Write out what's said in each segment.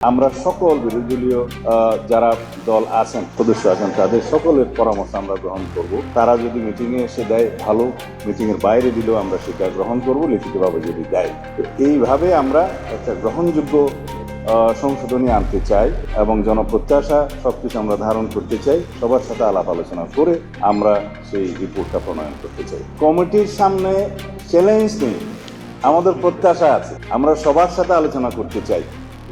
আমরা সকল বিরোধী দলীয় যারা দল আছেন, সদস্য আছেন, তাদের সকলের পরামর্শ আমরা গ্রহণ করব। তারা যদি মিটিংয়ে এসে দেয় ভালো, মিটিংয়ের বাইরে দিলেও আমরা সেটা গ্রহণ করব, লিখিতভাবে যদি দেয়। তো এইভাবে আমরা একটা গ্রহণযোগ্য সংশোধনী আনতে চাই এবং জনপ্রত্যাশা সবকিছু আমরা ধারণ করতে চাই। সবার সাথে আলাপ আলোচনা করে আমরা সেই রিপোর্টটা প্রণয়ন করতে চাই। কমিটির সামনে চ্যালেঞ্জ নেই, আমাদের প্রত্যাশা আছে। আমরা সবার সাথে আলোচনা করতে চাই,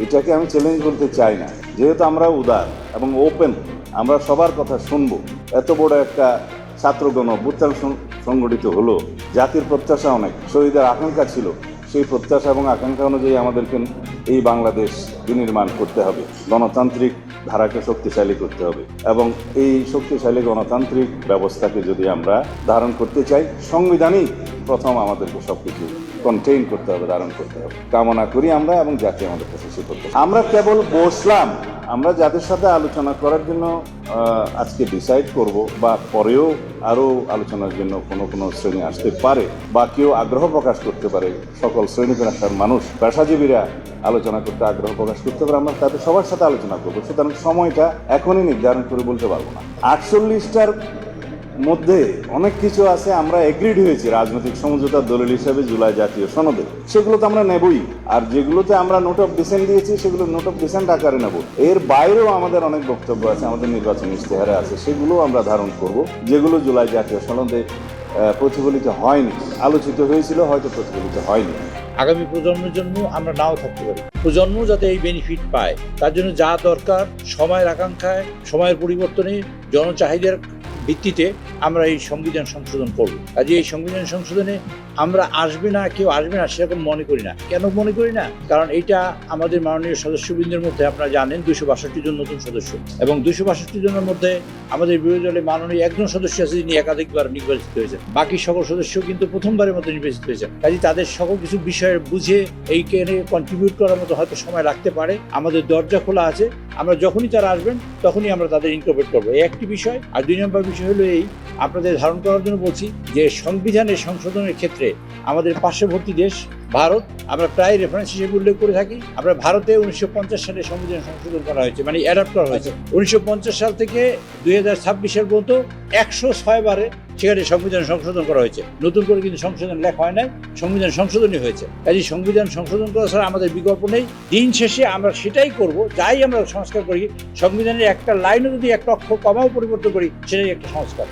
এটাকে আমি চ্যালেঞ্জ বলতে চাই না। যেহেতু আমরা উদার এবং ওপেন, আমরা সবার কথা শুনবো। এত বড় একটা ছাত্রগণ অভ্যুত্থান সংগঠিত হলো, জাতির প্রত্যাশা অনেক, শহীদের আকাঙ্ক্ষা ছিল। সেই প্রত্যাশা এবং আকাঙ্ক্ষা অনুযায়ী আমাদেরকে এই বাংলাদেশ বিনির্মাণ করতে হবে, গণতান্ত্রিক ধারাকে শক্তিশালী করতে হবে এবং এই শক্তিশালী গণতান্ত্রিক ব্যবস্থাকে যদি আমরা ধারণ করতে চাই, সংবিধানই প্রথম আমাদেরকে সবকিছু কন্টেইন করতে হবে, ধারণ করতে হবে। কামনা করি আমরা এবং জাতি আমাদের কাছে সে করতে। আমরা কেবল বসলাম, আমরা যাদের সাথে আলোচনা করার জন্য আজকে ডিসাইড করব, বা পরেও আরও আলোচনার জন্য কোনো শ্রেণী আসতে পারে বা কেউ আগ্রহ প্রকাশ করতে পারে, সকল শ্রেণী পেশার মানুষ, পেশাজীবীরা আলোচনা করতে আগ্রহ প্রকাশ করতে পারে, আমরা তাদের সবার সাথে আলোচনা করবো। সুতরাং সময়টা এখনই নির্ধারণ করে বলতে পারবো না। 48টার মধ্যে অনেক কিছু আছে আমরা এগ্রিড হয়েছি রাজনৈতিক সমঝোতার দলিল হিসেবে জুলাই জাতীয় সনদে, সেগুলো তো আমরা নেবই। আর যেগুলোতে আমরা নোট অফ ডিসেন্ট দিয়েছি সেগুলো নোট অফ ডিসেন্ট আকারে নেব। এর বাইরেও আমাদের অনেক বক্তব্য আছে, আমাদের নির্বাচনী ইশতেহারে আছে, সেগুলো আমরা ধারণ করব। যেগুলো জুলাই জাতীয় সনদে প্রতিফলিত হয়নি, আলোচিত হয়েছিল, হয়তো প্রতিফলিত হয়নি। আগামী প্রজন্মের জন্য আমরা নাও থাকতে পারি, প্রজন্ম যাতে এই বেনিফিট পায়, তার জন্য যা দরকার সময়ের আকাঙ্ক্ষায়, সময়ের পরিবর্তনে, জনচাহিদার ভিত্তিতে আমরা এই সংবিধান সংশোধন করব। কাজে এই সংবিধান সংশোধনে আমরা কেউ আসবে না সেরকম মনে করি না। কেন মনে করি না? কারণ এইটা আমাদের মাননীয় সদস্যবৃন্দের মধ্যে আপনারা জানেন 262 জন নতুন সদস্য, এবং 262 জনের মধ্যে আমাদের বিরোধী দলের মাননীয় একজন সদস্য আছে যিনি একাধিকবার নির্বাচিত হয়েছেন। বাকি সকল সদস্য কিন্তু প্রথমবারের মতো নির্বাচিত হয়েছেন। কাজে তাদের সকল কিছু বিষয়ে বুঝে এই কেনে কন্ট্রিবিউট করার মতো হয়তো সময় লাগতে পারে। আমাদের দরজা খোলা আছে, আমরা যখনই তারা আসবেন তখনই আমরা তাদের ইনকর্পোরেট করবো। এই একটি বিষয়। আর 2 নম্বর বিষয় হলো এই, আপনাদের ধারণ করার জন্য বলছি যে সংবিধানের সংশোধনের ক্ষেত্রে আমাদের পার্শ্ববর্তী দেশ ভারত আমরা প্রায় রেফারেন্স হিসেবে উল্লেখ করে থাকি। আমরা ভারতে 1950 সালে সংবিধান সংশোধন করা হয়েছে, মানে অ্যাডাপ্ট করা হয়েছে। 1950 সাল থেকে 2026 পর্যন্ত 106 বারে সেখানে সংবিধান সংশোধন করা হয়েছে। নতুন করে কিন্তু সংশোধন লেখা হয় নাই, সংবিধান সংশোধনই হয়েছে। কাজে সংবিধান সংশোধন করা ছাড়া আমাদের বিকল্প নেই। দিন শেষে আমরা সেটাই করব, যাই আমরা সংস্কার করি, সংবিধানের একটা লাইনও যদি একটা অক্ষর কমাও পরিবর্তন করি, সেটাই একটা সংস্কার।